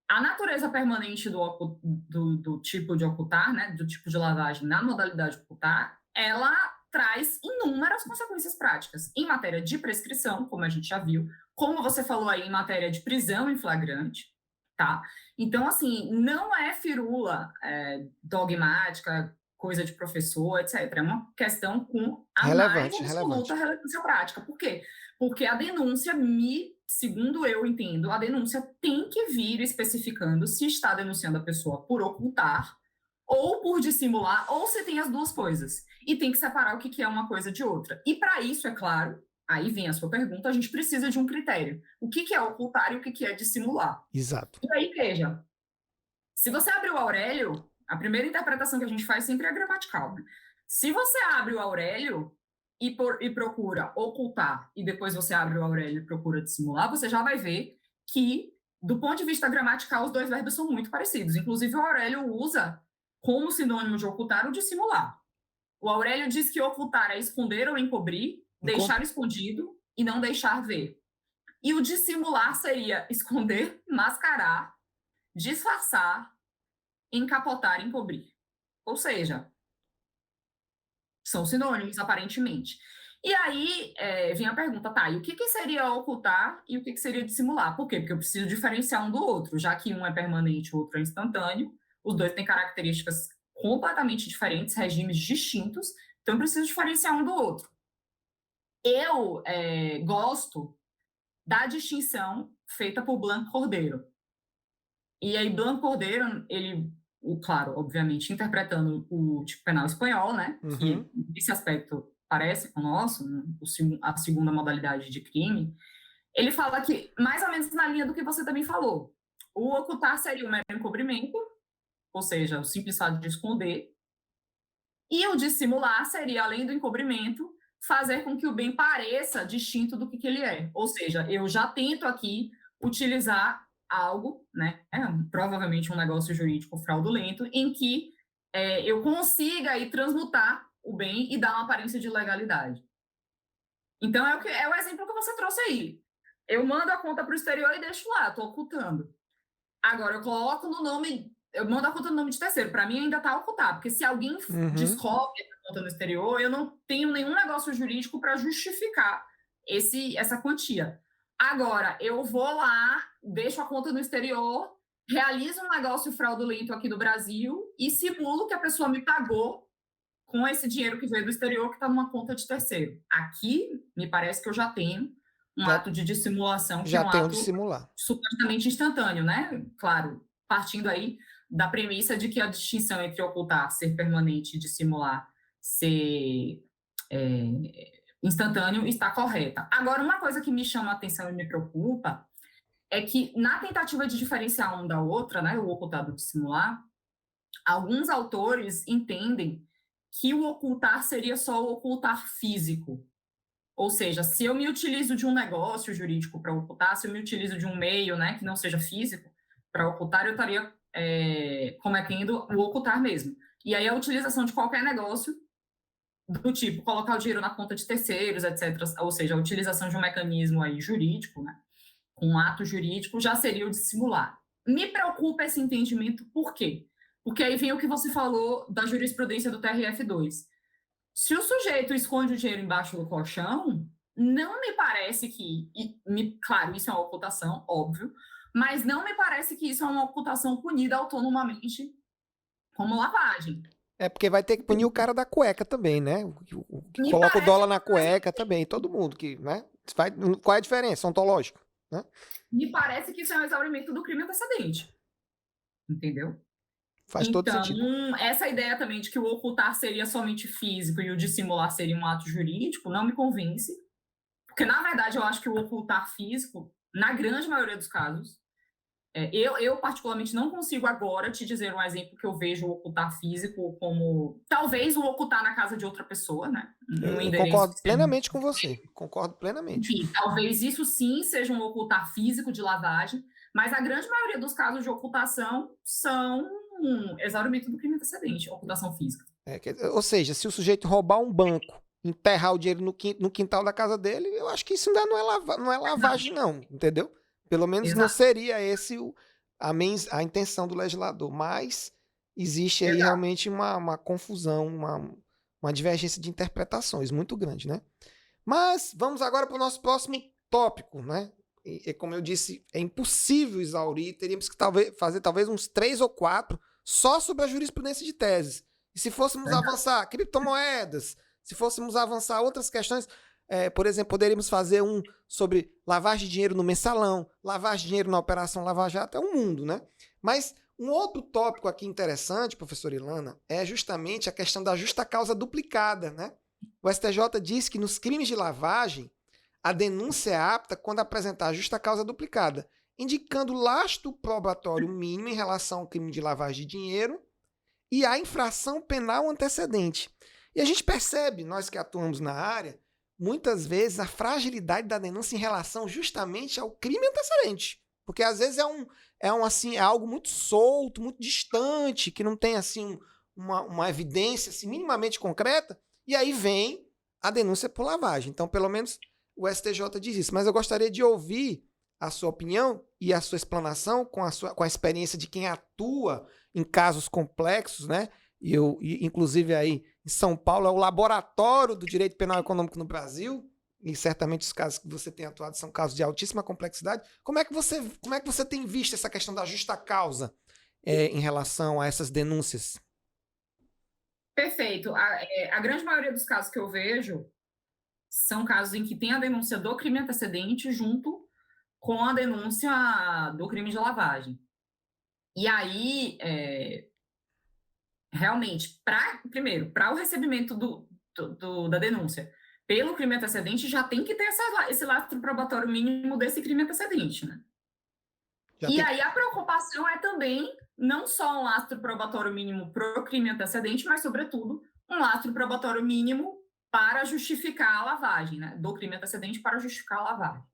a natureza permanente do tipo de ocultar, né, do tipo de lavagem na modalidade ocultar, ela traz inúmeras consequências práticas. Em matéria de prescrição, como a gente já viu, como você falou aí, em matéria de prisão em flagrante, tá? Então, assim, não é firula dogmática, coisa de professor, etc. É uma questão com a mais absoluta relevância prática. Por quê? Porque a denúncia segundo eu entendo, a denúncia tem que vir especificando se está denunciando a pessoa por ocultar ou por dissimular, ou se tem as duas coisas. E tem que separar o que é uma coisa de outra. E para isso, é claro, aí vem a sua pergunta, a gente precisa de um critério. O que é ocultar e o que é dissimular. Exato. E aí, veja, se você abre o Aurélio, a primeira interpretação que a gente faz sempre é gramatical. Né? Se você abre o Aurélio e procura ocultar, e depois você abre o Aurélio e procura dissimular, você já vai ver que, do ponto de vista gramatical, os dois verbos são muito parecidos. Inclusive, o Aurélio usa como sinônimo de ocultar o dissimular. O Aurélio diz que ocultar é esconder ou encobrir, deixar escondido e não deixar ver. E o dissimular seria esconder, mascarar, disfarçar, encapotar, encobrir. Ou seja, são sinônimos, aparentemente. E aí vem a pergunta, tá, e o que seria ocultar e o que seria dissimular? Por quê? Porque eu preciso diferenciar um do outro, já que um é permanente e o outro é instantâneo, os dois têm características completamente diferentes, regimes distintos, então eu preciso diferenciar um do outro. Eu gosto da distinção feita por Blanco Cordeiro. E aí, Blanco Cordeiro, ele, claro, obviamente, interpretando o tipo penal espanhol, né? Uhum. Que, nesse aspecto, parece com o nosso, né? A segunda modalidade de crime. Ele fala que, mais ou menos na linha do que você também falou, o ocultar seria o mero encobrimento, ou seja, o simples fato de esconder, e o dissimular seria, além do encobrimento, fazer com que o bem pareça distinto do que ele é. Ou seja, eu já tento aqui utilizar algo, né, provavelmente um negócio jurídico fraudulento, em que eu consiga aí transmutar o bem e dar uma aparência de legalidade. Então, é o exemplo que você trouxe aí. Eu mando a conta para o exterior e deixo lá, estou ocultando. Agora, eu coloco no nome, eu mando a conta no nome de terceiro. Para mim, ainda está ocultar, porque se alguém descobre a conta no exterior, eu não tenho nenhum negócio jurídico para justificar essa quantia. Agora, eu vou lá, deixo a conta no exterior, realizo um negócio fraudulento aqui no Brasil e simulo que a pessoa me pagou com esse dinheiro que veio do exterior que está numa conta de terceiro. Aqui, me parece que eu já tenho um ato de dissimulação, que é um ato supostamente instantâneo, né? Claro, partindo aí da premissa de que a distinção entre ocultar, ser permanente e dissimular, ser instantâneo, está correta. Agora, uma coisa que me chama a atenção e me preocupa é que, na tentativa de diferenciar um da outra, né, o ocultar do dissimular, alguns autores entendem que o ocultar seria só o ocultar físico. Ou seja, se eu me utilizo de um negócio jurídico para ocultar, se eu me utilizo de um meio, né, que não seja físico para ocultar, eu estaria cometendo o ocultar mesmo. E aí a utilização de qualquer negócio do tipo colocar o dinheiro na conta de terceiros, etc., ou seja, a utilização de um mecanismo aí jurídico, né, um ato jurídico, já seria o dissimular. Me preocupa esse entendimento, por quê? Porque aí vem o que você falou da jurisprudência do TRF2. Se o sujeito esconde o dinheiro embaixo do colchão, não me parece que, claro, isso é uma ocultação, óbvio, mas não me parece que isso é uma ocultação punida autonomamente como lavagem. É porque vai ter que punir o cara da cueca também, né? O que Me coloca o dólar na parece- cueca também, todo mundo que, né? Qual é a diferença ontológica, né? Me parece que isso é um exaurimento do crime antecedente. Entendeu? Faz todo Então, sentido. essa ideia também de que o ocultar seria somente físico e o dissimular seria um ato jurídico não me convence. Porque, na verdade, eu acho que o ocultar físico, na grande maioria dos casos, eu particularmente não consigo agora te dizer um exemplo que eu vejo o ocultar físico como talvez o ocultar na casa de outra pessoa, né? Um Eu endereço concordo que seja, plenamente com você. Concordo plenamente. enfim, talvez isso sim seja um ocultar físico de lavagem, mas a grande maioria dos casos de ocultação são um exaurimento do crime antecedente, ocultação física. Ou seja, se o sujeito roubar um banco, enterrar o dinheiro no quintal da casa dele, eu acho que isso ainda não é lavagem, não, entendeu? Pelo menos não Exato. seria esse a intenção do legislador. Mas existe aí Exato. realmente uma confusão, uma divergência de interpretações muito grande, né? Mas vamos agora para o nosso próximo tópico, né? E como eu disse, é impossível exaurir, teríamos que fazer talvez uns 3 ou 4 só sobre a jurisprudência de teses. E se fôssemos avançar criptomoedas, se fôssemos avançar outras questões, por exemplo, poderíamos fazer um sobre lavagem de dinheiro no mensalão, lavagem de dinheiro na Operação Lava Jato, é um mundo, né? Mas um outro tópico aqui interessante, professora Ilana, é justamente a questão da justa causa duplicada, né? O STJ diz que nos crimes de lavagem, a denúncia é apta quando apresentar justa causa duplicada, indicando lastro probatório mínimo em relação ao crime de lavagem de dinheiro e a infração penal antecedente. E a gente percebe, nós que atuamos na área, muitas vezes a fragilidade da denúncia em relação justamente ao crime antecedente. Porque às vezes é algo muito solto, muito distante, que não tem assim uma evidência assim, minimamente concreta, e aí vem a denúncia por lavagem. Então, pelo menos, o STJ diz isso. Mas eu gostaria de ouvir a sua opinião e a sua explanação com a experiência de quem atua em casos complexos, né? Inclusive aí em São Paulo é o laboratório do direito penal econômico no Brasil, e certamente os casos que você tem atuado são casos de altíssima complexidade. Como é que você tem visto essa questão da justa causa em relação a essas denúncias? Perfeito. A grande maioria dos casos que eu vejo são casos em que tem a denúncia do crime antecedente junto com a denúncia do crime de lavagem. E aí, realmente, primeiro, para o recebimento da denúncia pelo crime antecedente, já tem que ter esse lastro probatório mínimo desse crime antecedente, né? Aí a preocupação é também não só um lastro probatório mínimo para o crime antecedente, mas, sobretudo, um lastro probatório mínimo para justificar a lavagem, né? Do crime antecedente para justificar a lavagem.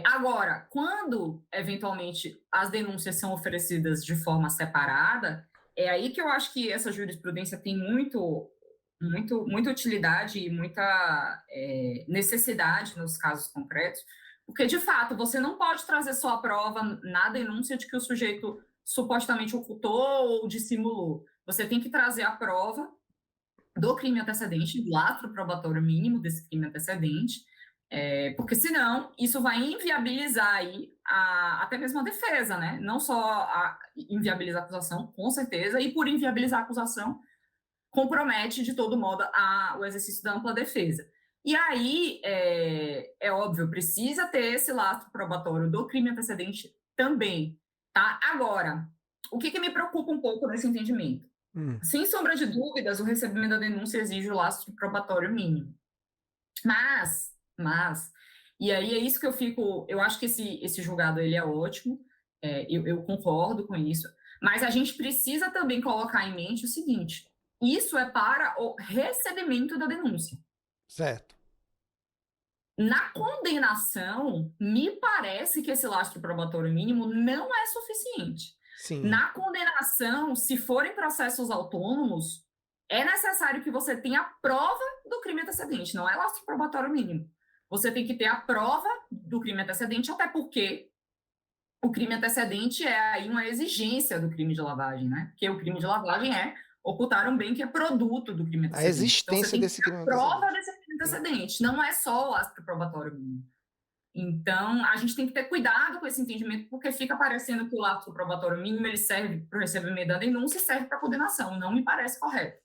Agora, quando, eventualmente, as denúncias são oferecidas de forma separada, é aí que eu acho que essa jurisprudência tem muita utilidade e muita necessidade nos casos concretos, porque, de fato, você não pode trazer só a prova na denúncia de que o sujeito supostamente ocultou ou dissimulou. Você tem que trazer a prova do crime antecedente, do lastro probatório mínimo desse crime antecedente, porque senão isso vai inviabilizar aí até mesmo a defesa, né? Não só inviabilizar a acusação, com certeza, e por inviabilizar a acusação, compromete de todo modo o exercício da ampla defesa. E aí, é óbvio, precisa ter esse lastro probatório do crime antecedente também, tá? Agora, o que me preocupa um pouco nesse entendimento? Sem sombra de dúvidas, o recebimento da denúncia exige o lastro probatório mínimo. Mas, e aí é isso que eu acho que esse julgado ele é ótimo, eu concordo com isso, mas a gente precisa também colocar em mente o seguinte: isso é para o recebimento da denúncia. Certo. Na condenação, me parece que esse lastro probatório mínimo não é suficiente. Sim. Na condenação, se forem processos autônomos, é necessário que você tenha a prova do crime antecedente, não é lastro probatório mínimo. Você tem que ter a prova do crime antecedente, até porque o crime antecedente é aí uma exigência do crime de lavagem, né? Porque o crime de lavagem é ocultar um bem que é produto do crime A antecedente. Então, você existência tem que desse ter crime a prova antecedente. desse crime antecedente, não é só o lastro probatório mínimo. Então, a gente tem que ter cuidado com esse entendimento, porque fica parecendo que o lastro probatório mínimo ele serve para o recebimento da denúncia e serve para a condenação. Não me parece correto.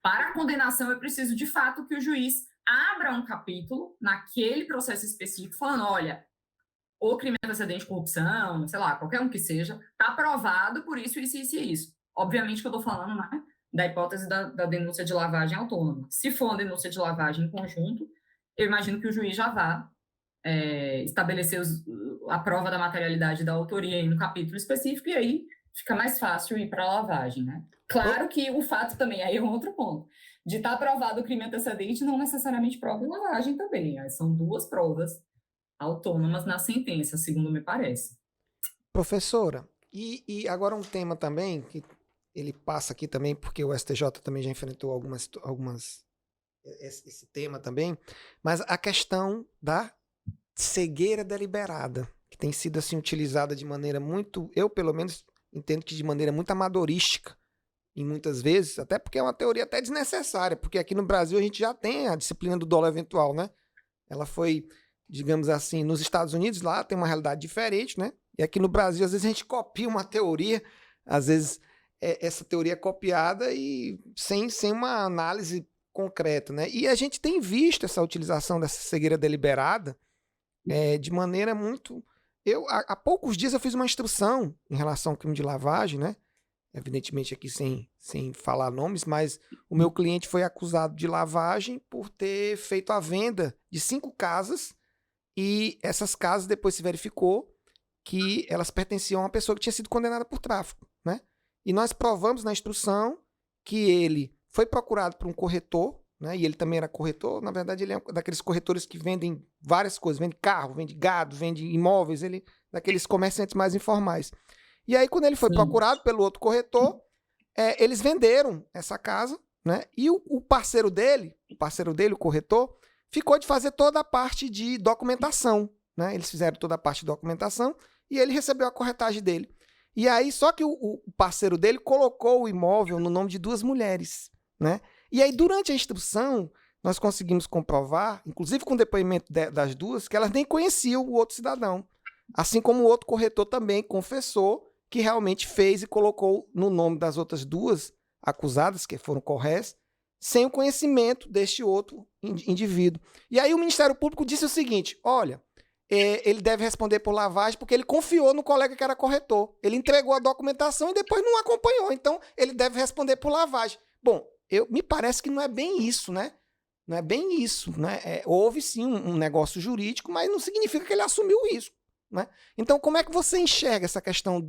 Para a condenação, é preciso, de fato, que o juiz abra um capítulo naquele processo específico, falando, olha, o crime antecedente de corrupção, sei lá, qualquer um que seja, está aprovado por isso, isso, isso e isso. Obviamente que eu estou falando, né, da hipótese da denúncia de lavagem autônoma. Se for uma denúncia de lavagem em conjunto, eu imagino que o juiz já vá estabelecer a prova da materialidade da autoria em um capítulo específico e aí fica mais fácil ir para a lavagem, né? Claro que o fato também, aí é um outro ponto, de estar aprovado o crime antecedente não necessariamente prova a lavagem também, são duas provas autônomas na sentença, segundo me parece. Professora, e agora um tema também, que ele passa aqui também, porque o STJ também já enfrentou esse tema também, mas a questão da cegueira deliberada, que tem sido assim utilizada de maneira muito, eu pelo menos entendo que de maneira muito amadorística, e muitas vezes, até porque é uma teoria até desnecessária, porque aqui no Brasil a gente já tem a disciplina do dolo eventual, né? Ela foi, digamos assim, nos Estados Unidos lá tem uma realidade diferente, né? E aqui no Brasil, às vezes a gente copia uma teoria, às vezes essa teoria é copiada e sem uma análise concreta, né? E a gente tem visto essa utilização dessa cegueira deliberada de maneira muito... há poucos dias eu fiz uma instrução em relação ao crime de lavagem, né? Evidentemente aqui sem falar nomes, mas o meu cliente foi acusado de lavagem por ter feito a venda de 5 casas e essas casas depois se verificou que elas pertenciam a uma pessoa que tinha sido condenada por tráfico, né? E nós provamos na instrução que ele foi procurado por um corretor, né? E ele também era corretor, na verdade ele é daqueles corretores que vendem várias coisas, vende carro, vende gado, vende imóveis, ele daqueles comerciantes mais informais. E aí, quando ele foi procurado pelo outro corretor, eles venderam essa casa, né? E o parceiro dele, o corretor, ficou de fazer toda a parte de documentação, né? Eles fizeram toda a parte de documentação e ele recebeu a corretagem dele. E aí, só que o parceiro dele colocou o imóvel no nome de 2 mulheres, né? E aí, durante a instrução, nós conseguimos comprovar, inclusive com o depoimento das duas, que elas nem conheciam o outro cidadão. Assim como o outro corretor também confessou que realmente fez e colocou no nome das outras 2 acusadas, que foram corrés, sem o conhecimento deste outro indivíduo. E aí o Ministério Público disse o seguinte, olha, ele deve responder por lavagem porque ele confiou no colega que era corretor. Ele entregou a documentação e depois não acompanhou, então ele deve responder por lavagem. Bom, me parece que não é bem isso, né? Não é bem isso, né? Houve sim um negócio jurídico, mas não significa que ele assumiu o risco. Né? Então, como é que você enxerga essa questão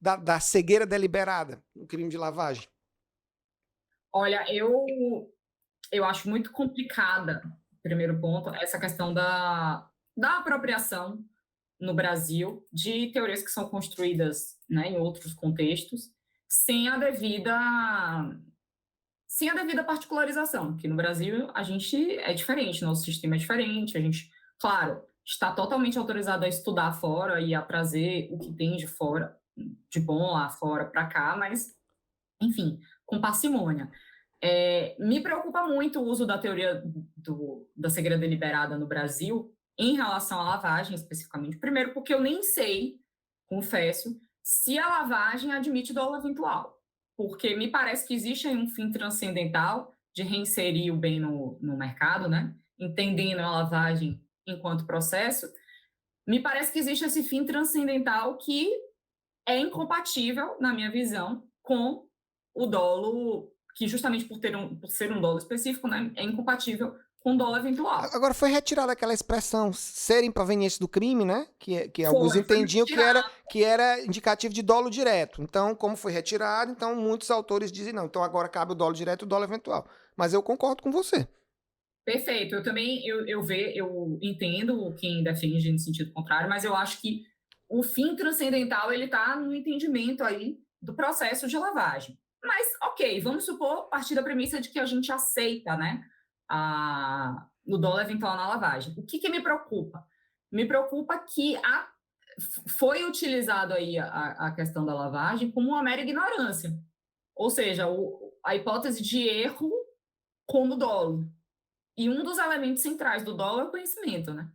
da cegueira deliberada no crime de lavagem? Olha, eu acho muito complicada, primeiro ponto, essa questão da apropriação no Brasil de teorias que são construídas, né, em outros contextos, sem a devida particularização, que no Brasil a gente é diferente, nosso sistema é diferente, a gente, claro, está totalmente autorizado a estudar fora e a trazer o que tem de fora, de bom lá fora para cá, mas, enfim, com parcimônia. Me preocupa muito o uso da teoria da cegueira deliberada no Brasil em relação à lavagem, especificamente. Primeiro, porque eu nem sei, confesso, se a lavagem admite dolo eventual. Porque me parece que existe um fim transcendental de reinserir o bem no mercado, né? Entendendo a lavagem enquanto processo. Me parece que existe esse fim transcendental que é incompatível, na minha visão, com o dolo, que justamente por ser um dolo específico, né, é incompatível com o dolo eventual. Agora, foi retirada aquela expressão ser improveniente do crime, né? Que alguns entendiam que era indicativo de dolo direto. Então, como foi retirado, então muitos autores dizem não. Então, agora cabe o dolo direto e o dolo eventual. Mas eu concordo com você. Perfeito. Eu também eu entendo quem defende no sentido contrário, mas eu acho que o fim transcendental ele está no entendimento aí do processo de lavagem. Mas, ok, vamos supor, partir da premissa de que a gente aceita, né, o dolo eventual na lavagem. O que me preocupa? Me preocupa que foi utilizado aí a questão da lavagem como uma mera ignorância. Ou seja, a hipótese de erro como dolo. E um dos elementos centrais do dolo é o conhecimento, né?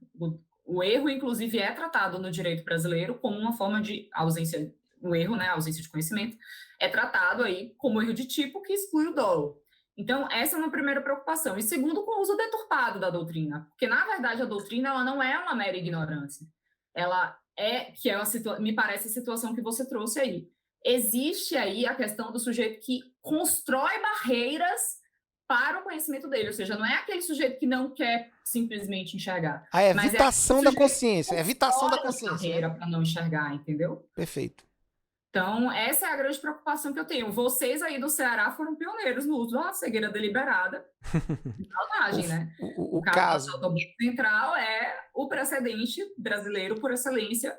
O erro, inclusive, é tratado no direito brasileiro como uma forma de ausência, o erro, né, a ausência de conhecimento, é tratado aí como erro de tipo que exclui o dolo. Então, essa é uma primeira preocupação. E segundo, com o uso deturpado da doutrina, porque, na verdade, a doutrina ela não é uma mera ignorância. Ela que é me parece a situação que você trouxe aí. Existe aí a questão do sujeito que constrói barreiras para o conhecimento dele, ou seja, não é aquele sujeito que não quer simplesmente enxergar. A evitação da consciência, a evitação da consciência. Barreira para não enxergar, entendeu? Perfeito. Então, essa é a grande preocupação que eu tenho. Vocês aí do Ceará foram pioneiros no uso da cegueira deliberada de lavagem, né? O caso do Banco Central é o precedente brasileiro por excelência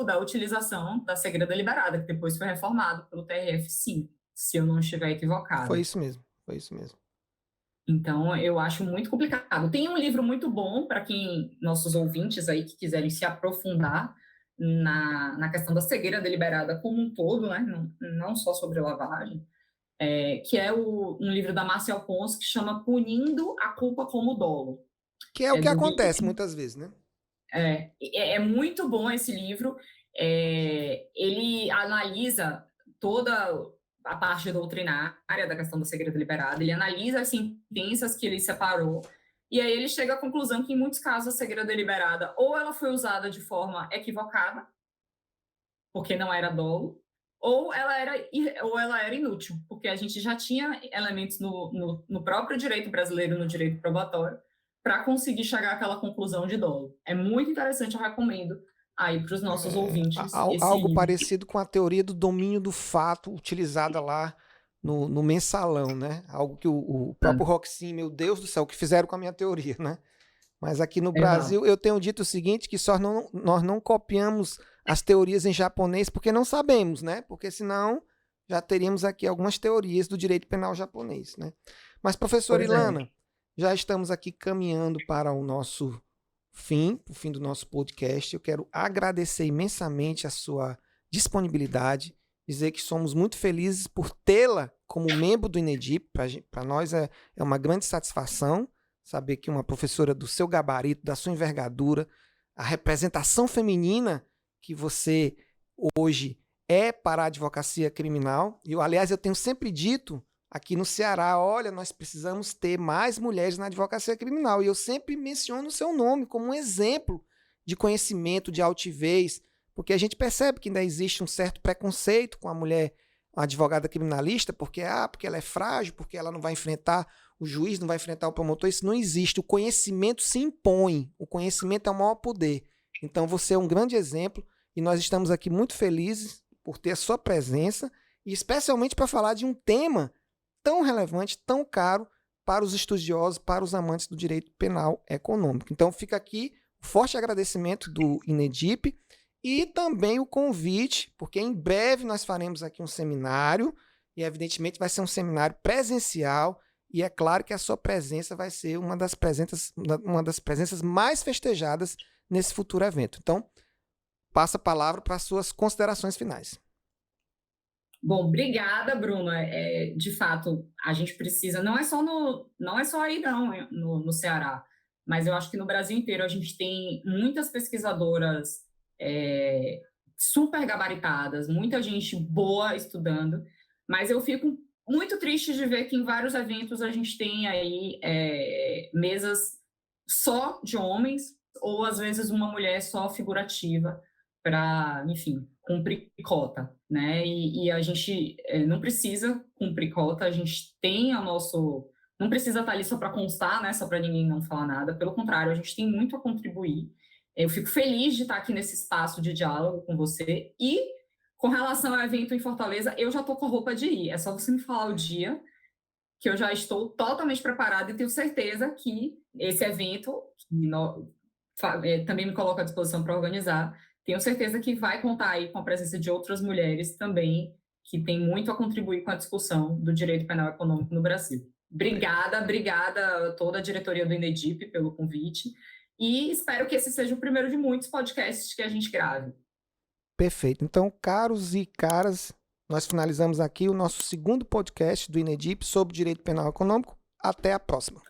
da utilização da cegueira deliberada, que depois foi reformado pelo TRF5, se eu não estiver equivocado. Foi isso mesmo. Foi isso mesmo. Então, eu acho muito complicado. Tem um livro muito bom para quem, nossos ouvintes aí que quiserem se aprofundar na questão da cegueira deliberada como um todo, né? Não só sobre lavagem, que é um livro da Márcia Alphonse que chama Punindo a Culpa como Dolo. Que é o que acontece muitas vezes, né? É muito bom esse livro. Ele analisa toda a parte doutrinária da questão da cegueira deliberada, ele analisa as sentenças que ele separou, e aí ele chega à conclusão que, em muitos casos, a cegueira deliberada ou ela foi usada de forma equivocada, porque não era dolo, ou ela era inútil, porque a gente já tinha elementos no próprio direito brasileiro, no direito probatório, para conseguir chegar àquela conclusão de dolo. É muito interessante, eu recomendo aí para os nossos ouvintes. Algo parecido com a teoria do domínio do fato utilizada lá no mensalão, né? Algo que o próprio Roxin, meu Deus do céu, que fizeram com a minha teoria, né? Mas aqui no Brasil eu tenho dito o seguinte, que nós não copiamos as teorias em japonês porque não sabemos, né? Porque senão já teríamos aqui algumas teorias do direito penal japonês, né? Mas, professora Ilana, já estamos aqui caminhando para o nosso o fim do nosso podcast. Eu quero agradecer imensamente a sua disponibilidade, dizer que somos muito felizes por tê-la como membro do INEDIP. Para nós é uma grande satisfação saber que uma professora do seu gabarito, da sua envergadura, a representação feminina que você hoje é para a advocacia criminal. E, aliás, eu tenho sempre dito aqui no Ceará, olha, nós precisamos ter mais mulheres na advocacia criminal. E eu sempre menciono o seu nome como um exemplo de conhecimento, de altivez, porque a gente percebe que ainda existe um certo preconceito com a mulher, a advogada criminalista, porque ela é frágil, porque ela não vai enfrentar o juiz, não vai enfrentar o promotor. Isso não existe. O conhecimento se impõe. O conhecimento é o maior poder. Então você é um grande exemplo e nós estamos aqui muito felizes por ter a sua presença e especialmente para falar de um tema tão relevante, tão caro para os estudiosos, para os amantes do direito penal econômico. Então fica aqui um forte agradecimento do INEDIP e também o convite, porque em breve nós faremos aqui um seminário e evidentemente vai ser um seminário presencial e é claro que a sua presença vai ser uma das presenças mais festejadas nesse futuro evento. Então, passo a palavra para as suas considerações finais. Bom, obrigada, Bruno. De fato, a gente precisa, não é só aí não, no Ceará, mas eu acho que no Brasil inteiro a gente tem muitas pesquisadoras super gabaritadas, muita gente boa estudando, mas eu fico muito triste de ver que em vários eventos a gente tem aí mesas só de homens, ou às vezes uma mulher só figurativa para, enfim, cumprir cota, né? E a gente não precisa cumprir cota, a gente tem não precisa estar ali só para constar, né? Só para ninguém não falar nada. Pelo contrário, a gente tem muito a contribuir. Eu fico feliz de estar aqui nesse espaço de diálogo com você. E com relação ao evento em Fortaleza, eu já estou com a roupa de ir. É só você me falar o dia que eu já estou totalmente preparada e tenho certeza que esse evento, que também me coloco à disposição para organizar, tenho certeza que vai contar aí com a presença de outras mulheres também, que tem muito a contribuir com a discussão do direito penal econômico no Brasil. Obrigada a toda a diretoria do INEDIP pelo convite e espero que esse seja o primeiro de muitos podcasts que a gente grave. Perfeito. Então, caros e caras, nós finalizamos aqui o nosso segundo podcast do INEDIP sobre direito penal econômico. Até a próxima.